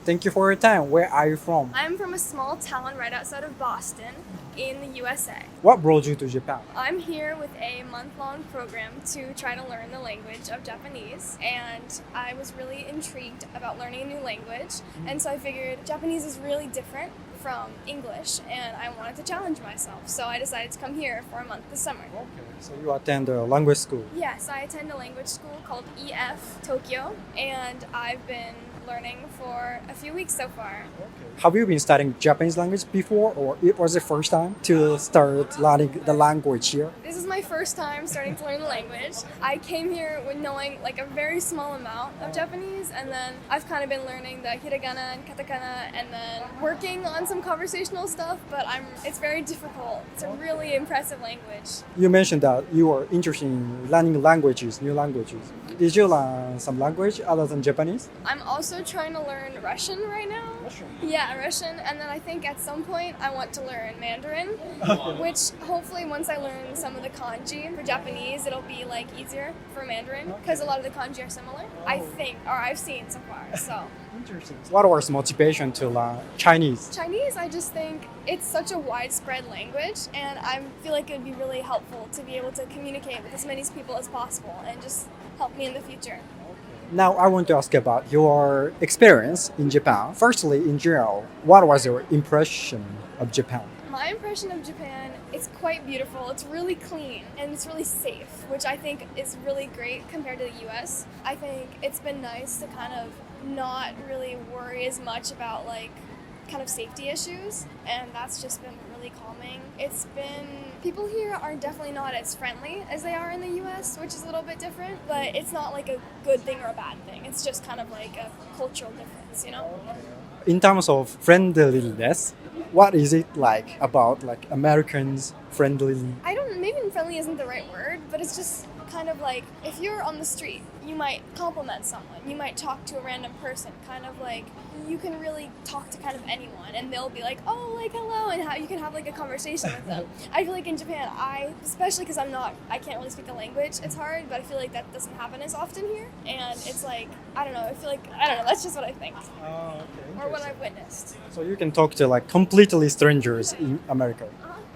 Thank you for your time. Where are you from? I'm from a small town right outside of Boston in the USA. What brought you to Japan? I'm here with a month-long program to try to learn the language of Japanese, and I was really intrigued about learning a new language, and so I figured Japanese is really different from English, and I wanted to challenge myself, so I decided to come here for a month this summer. Okay, so you attend a language school. Yes, I attend a language school called EF Tokyo, and I've been learning for a few weeks so far. Have you been studying Japanese language before, or it was the first time to start learning the language here? This is my first time starting to learn the language. I came here with knowing like a very small amount of Japanese, and then I've kind of been learning the hiragana and katakana, and then working on some conversational stuff, but it's very difficult. It's a really impressive language. You mentioned that you are interested in learning languages, new languages. Did you learn some language other than Japanese? I'm also trying to learn Russian right now. Yeah, Russian, and then I think at some point I want to learn Mandarin, which hopefully once I learn some of the kanji for Japanese, it'll be like easier for Mandarin, because a lot of the kanji are similar, I think, or I've seen so far, so. Interesting. What was motivation to learn Chinese? Chinese, I just think it's such a widespread language, and I feel like it would be really helpful to be able to communicate with as many people as possible and just help me in the future. Now I want to ask about your experience in Japan. Firstly, in general, what was your impression of Japan? My impression of Japan, it's quite beautiful, it's really clean, and it's really safe, which I think is really great compared to the US. I think it's been nice to kind of not really worry as much about like kind of safety issues, and that's just been really calming. People here are definitely not as friendly as they are in the US, which is a little bit different, but it's not like a good thing or a bad thing. It's just kind of like a cultural difference, you know? In terms of friendliness, what is it like about like Americans friendly? Maybe friendly isn't the right word, but it's just kind of like if you're on the street, you might compliment someone, you might talk to a random person, kind of like you can really talk to kind of anyone, and they'll be like, oh, like hello, and how you can have like a conversation with them. I feel like in Japan, especially because I can't really speak the language, it's hard, but I feel like that doesn't happen as often here, and it's like, I don't know, that's just what I think. Oh, okay. Or what I've witnessed. So you can talk to like completely strangers in America.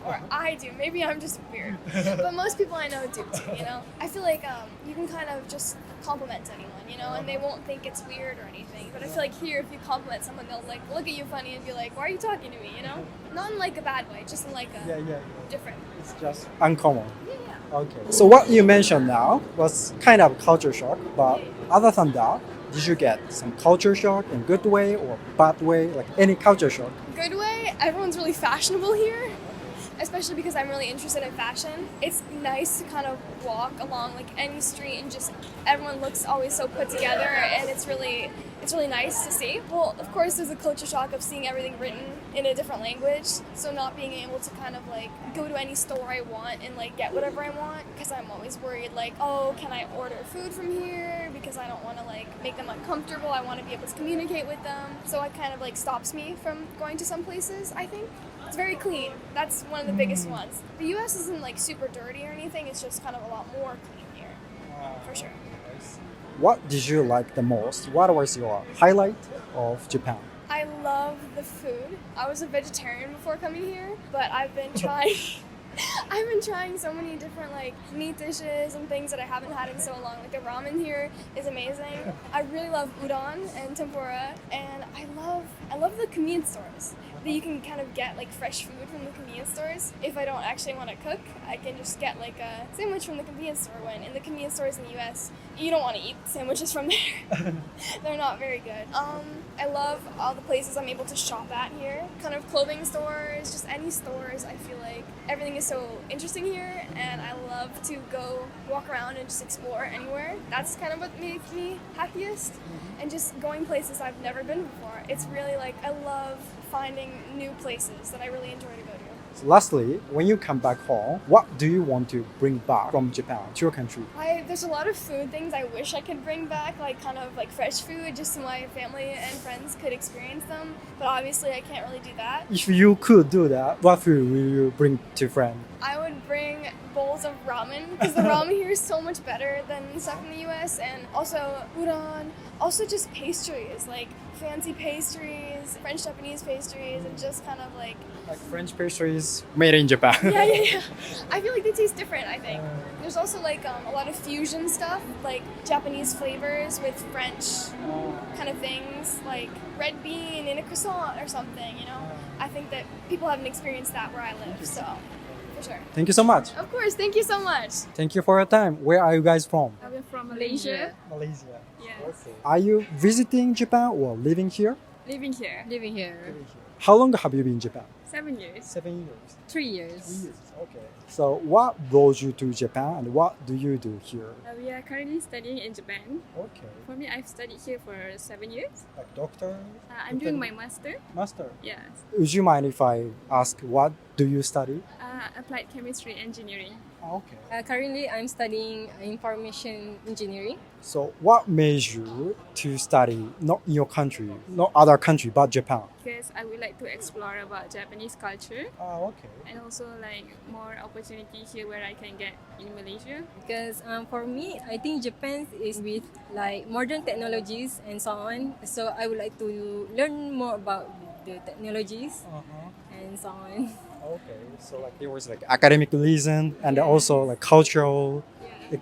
Or I do. Maybe I'm just weird. But most people I know do too, you know? I feel like you can kind of just compliment anyone, you know, and they won't think it's weird or anything. But I feel like here, if you compliment someone, they'll like look at you funny and be like, why are you talking to me, you know? Not in like a bad way, just in like a different. It's just uncommon. Yeah. Okay. So what you mentioned now was kind of culture shock, but other than that, did you get some culture shock in good way or bad way, like any culture shock? Good way, everyone's really fashionable here. Especially because I'm really interested in fashion. It's nice to kind of walk along like any street and just everyone looks always so put together, and it's really nice to see. Well, of course there's a culture shock of seeing everything written in a different language, so not being able to kind of like go to any store I want and like get whatever I want, because I'm always worried like, oh, can I order food from here, because I don't want to like make them uncomfortable. I want to be able to communicate with them, so it kind of like stops me from going to some places. I think it's very clean. That's one of the biggest ones. The US isn't like super dirty or anything, it's just kind of a lot more clean here, for sure. What did you like the most? What was your highlight of Japan? I love the food. I was a vegetarian before coming here, but I've been trying so many different like meat dishes and things that I haven't had in so long. Like the ramen here is amazing. I really love udon and tempura, and I love the convenience stores. That you can kind of get like fresh food from the convenience stores. If I don't actually want to cook, I can just get like a sandwich from the convenience store, when in the convenience stores in the US, you don't want to eat sandwiches from there. They're not very good. I love all the places I'm able to shop at here. Kind of clothing stores, just any stores. I feel like everything is so interesting here, and I love to go walk around and just explore anywhere. That's kind of what makes me happiest, and just going places I've never been before. It's really like, I love finding new places that I really enjoy to go to. So lastly, when you come back home, what do you want to bring back from Japan to your country? There's a lot of food things I wish I could bring back, like kind of like fresh food, just so my family and friends could experience them. But obviously I can't really do that. If you could do that, what food will you bring to friends? I would bring bowls of ramen, because the ramen here is so much better than stuff in the US, and also udon, also just pastries, like fancy pastries, French Japanese pastries, and just kind of like French pastries made in Japan. yeah. I feel like they taste different, I think. There's also like a lot of fusion stuff, like Japanese flavors with French kind of things, like red bean in a croissant or something, you know? I think that people haven't experienced that where I live, so for sure. Thank you so much. Of course, thank you so much. Thank you for your time. Where are you guys from? We're from Malaysia. Malaysia. Yes. Okay. Are you visiting Japan or living here? Living here. Living here How long have you been in Japan? 7 years. 7 years. 3 years. Okay. So what brought you to Japan and what do you do here? We are currently studying in Japan. Okay. For me, I've studied here for 7 years. Like doctor? I'm doing my master. Master. Yes. Would you mind if I ask what do you study? Applied chemistry engineering. Okay. Currently, I'm studying information engineering. So what made you to study not in your country, not other country, but Japan? Because I would like to explore about Japanese culture Okay. and also like more opportunity here where I can get in Malaysia. Because for me, I think Japan is with like modern technologies and so on. So I would like to learn more about the technologies and so on. Okay. So like there was like academic reason and also like cultural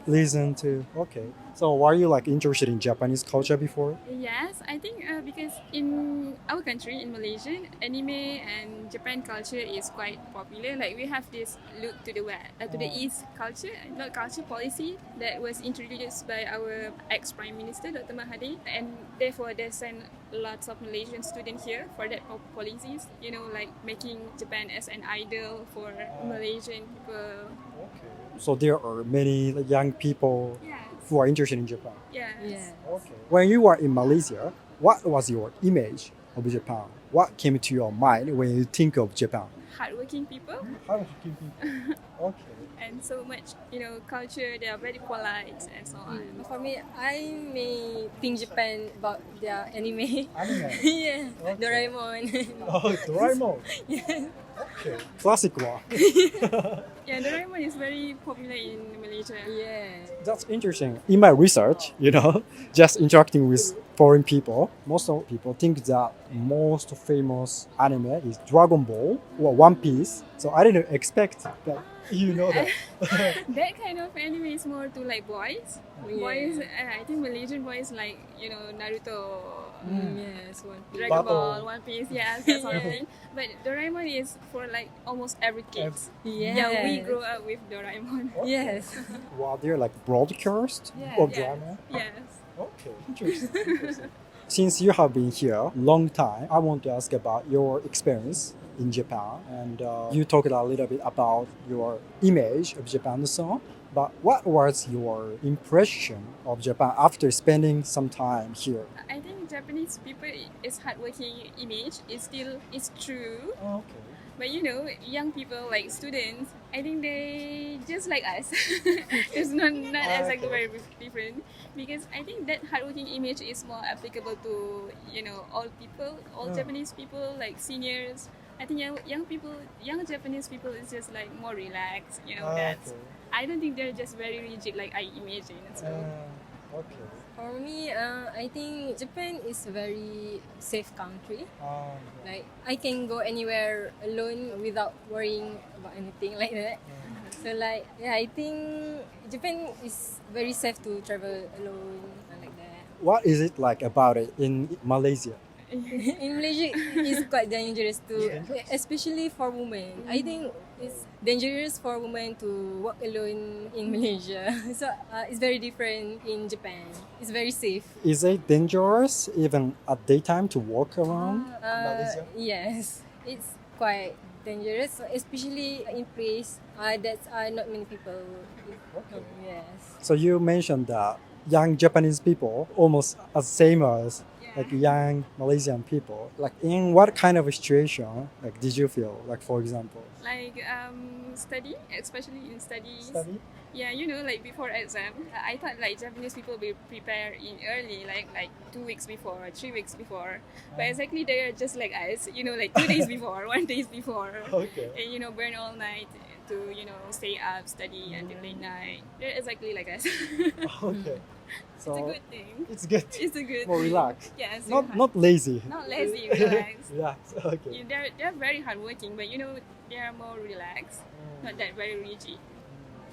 reason too. Okay. So were you like interested in Japanese culture before? Yes, I think because in our country, in Malaysia, anime and Japan culture is quite popular. Like we have this look to the west, to the east culture, not culture policy that was introduced by our ex-prime minister, Dr. Mahathir, and therefore they sent lots of Malaysian students here for that policies. You know, like making Japan as an idol for Malaysian people. Okay. So there are many like, young people Yes. who are interested in Japan. Yes. Yeah. Okay. When you were in Malaysia, what was your image of Japan? What came to your mind when you think of Japan? Hardworking people How Okay. and so much, culture. They are very polite and so on. For me, I may think Japan about their anime. Anime. Yeah, Okay. Doraemon. Oh, Doraemon. Yeah. Okay. Classic one. Yeah, Doraemon is very popular in Malaysia. Yeah. That's interesting. In my research, just interacting with foreign people, most of people think that most famous anime is Dragon Ball or One Piece. So I didn't expect that you know that. That kind of anime is more to like boys. Yeah. Boys, I think Malaysian boys like Naruto, Yes, One Piece. Dragon Battle. Ball, One Piece, yes, that sort of thing. But Doraemon is for like almost every kids. Yeah, we grew up with Doraemon. Yes. Were there like broadcast Yeah. of Yeah. drama? Yes. Okay, interesting. Since you have been here long time, I want to ask about your experience in Japan. And you talked a little bit about your image of Japan and so on. But what was your impression of Japan after spending some time here? I think Japanese people is hardworking image is true. Okay. But young people like students, I think they just like us. It's not exactly very different because I think that hardworking image is more applicable to all people, all Japanese people like seniors. I think young Japanese people is just like more relaxed. That's. I don't think they're just very rigid like I imagine. So. Okay. For me, I think Japan is a very safe country. Like I can go anywhere alone without worrying about anything like that. So I think Japan is very safe to travel alone and like that. What is it like about it in Malaysia? In Malaysia, it's quite dangerous too, especially for women. I think it's dangerous for women to walk alone in Malaysia. So it's very different in Japan. It's very safe. Is it dangerous even at daytime to walk around Malaysia? Yes, it's quite dangerous, especially in place that not many people. Yes. So you mentioned that young Japanese people almost as same as like young Malaysian people. Like in what kind of situation like did you feel? Like for example, Like study, especially in studies. study. Yeah, like before exam, I thought like Japanese people will prepare in early, like 2 weeks before, 3 weeks before. But exactly they are just like us, like 2 days before, 1 day before. Okay. And burn all night to stay up, study until late night. They're exactly like us. Okay. So It's a good thing. it's good. It's a good More thing. relaxed. Yes. Not lazy. Not lazy, relaxed. Relax. Okay. They're very hardworking, but they are more relaxed, not that very rigid.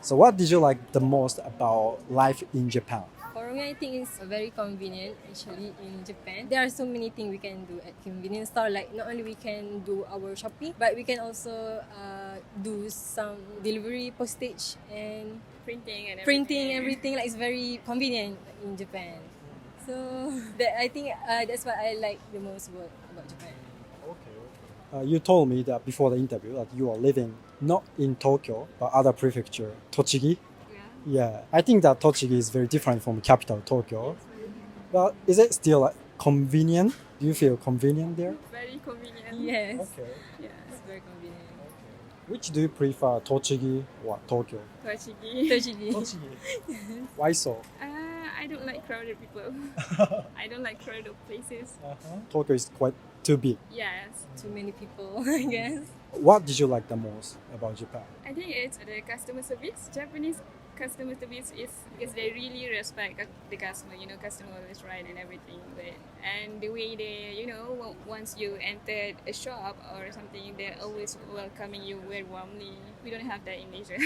So what did you like the most about life in Japan? For me, I think it's very convenient actually in Japan. There are so many things we can do at convenience store. Like not only we can do our shopping, but we can also do some delivery, postage, and Printing and everything. Like it's very convenient in Japan. So I think that's what I like the most about Japan. Okay. You told me that before the interview that you are living not in Tokyo but other prefecture, Tochigi. Yeah. Yeah, I think that Tochigi is very different from capital Tokyo. But is it still like convenient? Do you feel convenient there? Very convenient. Yes, Okay. Yes. it's very convenient. Which do you prefer, Tochigi or Tokyo? Tochigi. Tochigi. Why so? I don't like crowded people. I don't like crowded places. Tokyo is quite too big. Yes. Too many people, I guess. What did you like the most about Japan? I think it's the customer service. Japanese customer service is because they really respect the customer. Customer is right and everything. And the way they, once you enter a shop or something, they're always welcoming you very warmly. We don't have that in Asia.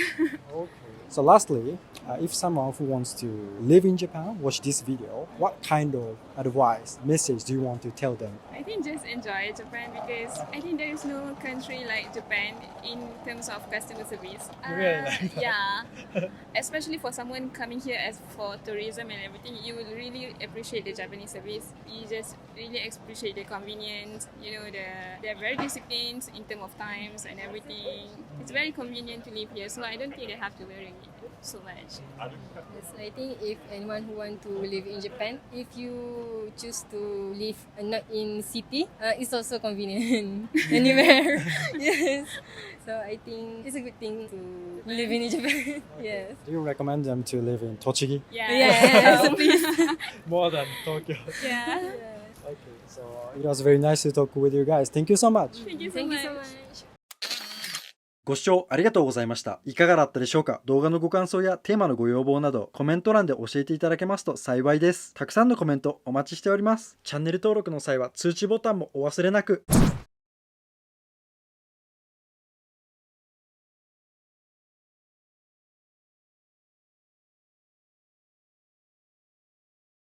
Okay. So lastly, if someone who wants to live in Japan watch this video, what kind of advice, message do you want to tell them? I think just enjoy Japan because I think there is no country like Japan in terms of customer service. Really like that? Yeah. Especially for someone coming here as for tourism and everything, you will really appreciate the Japanese service. You just really appreciate the convenience. They're very disciplined in terms of times and everything. It's very convenient to live here, so I don't think they have to worry so much. Yes, I think if anyone who want to live in Japan, if you choose to live not in city, it's also convenient anywhere. Yes, so I think it's a good thing to live in Japan. Yes. Do you recommend them to live in Tochigi? Yeah. Yes, please. More than Tokyo. Yeah. Okay, so it was very nice to talk with you guys. Thank you so much. Thank you so Thank you much. so much. ご視聴ありがとうございました。いかがだったでしょうか？動画のご感想やテーマのご要望などコメント欄で教えていただけますと幸いです。たくさんのコメントお待ちしております。チャンネル登録の際は通知ボタンもお忘れなく。